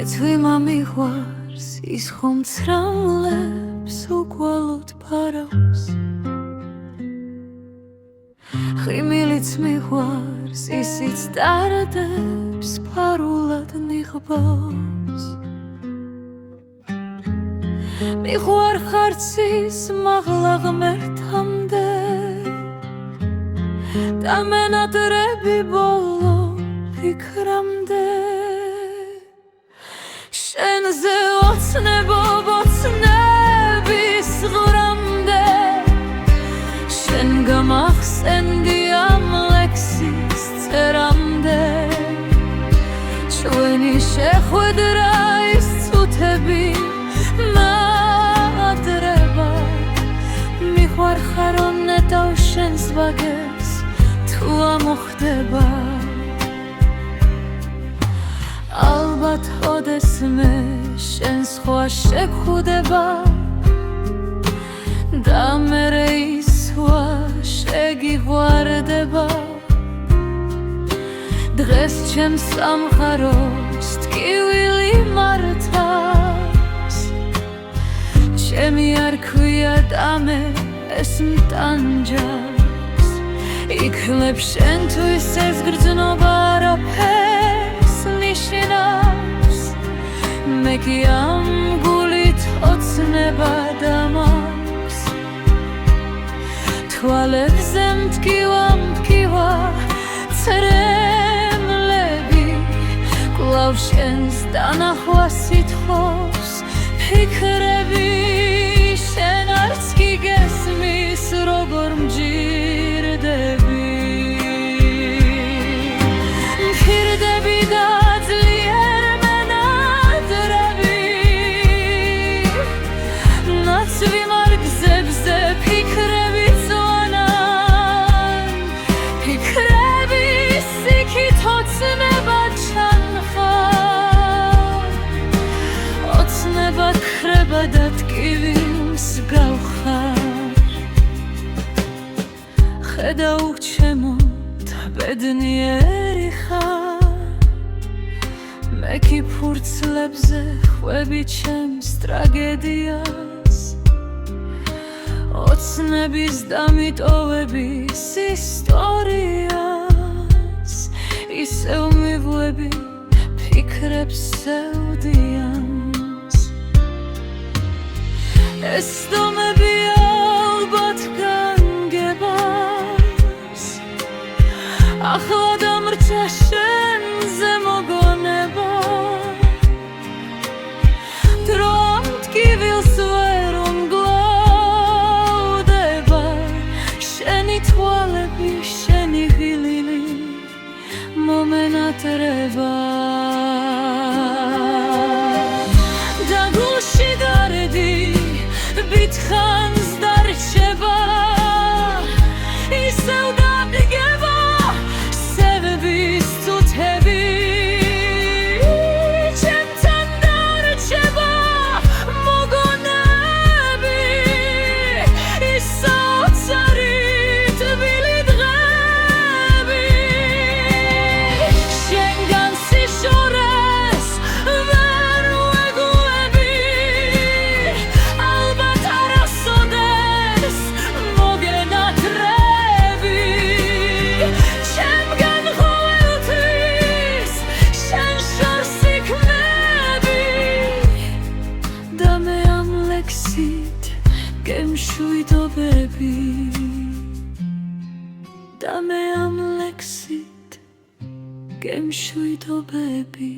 მეცვი მამიყვარს ის ხომ ცრამლებს უგვალოდ ფარავს ხიმილიც მიყვარს ისიც ტარდებს ფარულად ნიღბავს მიყვარ ხარცის მაღლა ღმერთამდე და მენატრები ბოლო ფიქრამდე შენზე ოცნებო ბოცნების ღრამდე შენ გამახსენდი ამ ლექსის წერამდე ჩვენი შეხვედრა ის წუთები მაადრება მიყვარ ხარონე და შენს ვაგებს თუ ამოხდება ალბათ ოდესმე შენ სხვა შეგხვდება და მერე ის სხვა შეგიღვარდება დღეს ჩემს სამხაროს ტკივილი მართავს ჩემი არ ქვია და მე ეს მტანჯავს იკლებ შენთვის ეს გრძნობა არაფერს ნიშნავს მე კი ამ გულით ოცნება დამავს თვალებზე მტკივა ცრემლები კვლავ შენს დანახვას ითხოვს ფიქრები შენ არც კი გესმის როგორ მჯირდები მფირდები და ძლიერ მენატრები ნაცვი მარგზებზე ფიქრები წვანან ფიქრები სიქით ოცნება ჩანხარ ოცნება ქრება და ტკივილს გავხარ ხედავ ჩემო და ბედნიერი ხარ მე კი ფურცლებზე ხვები ჩემს ტრაგედიას ოცნების და მიტოვების ისტორიას ისევ მივლები ფიქრებს სევდიანს ეს დომები ალბათ განგებას ახლა დამრჩა შენზე მოგონება დრო ამ ტკივილს ვერ უმგლავდება შენი თვალები შენი ღილილი მომენატრება და გულში გარდი ბითხანს დარჩება ისევ დადგება სევების წუთები ჩემთან დარჩება მოგონები ის საოცარი თბილი დღები შენგან სიშორეს ვერ ვეგუები ალბათ არასოდეს მოგენატრები ჩემგან ყოველთვის შენ შორს იქნები და მე ამ ლექსით გემშვიდობები და მე ამ ლექსით გემშვიდობები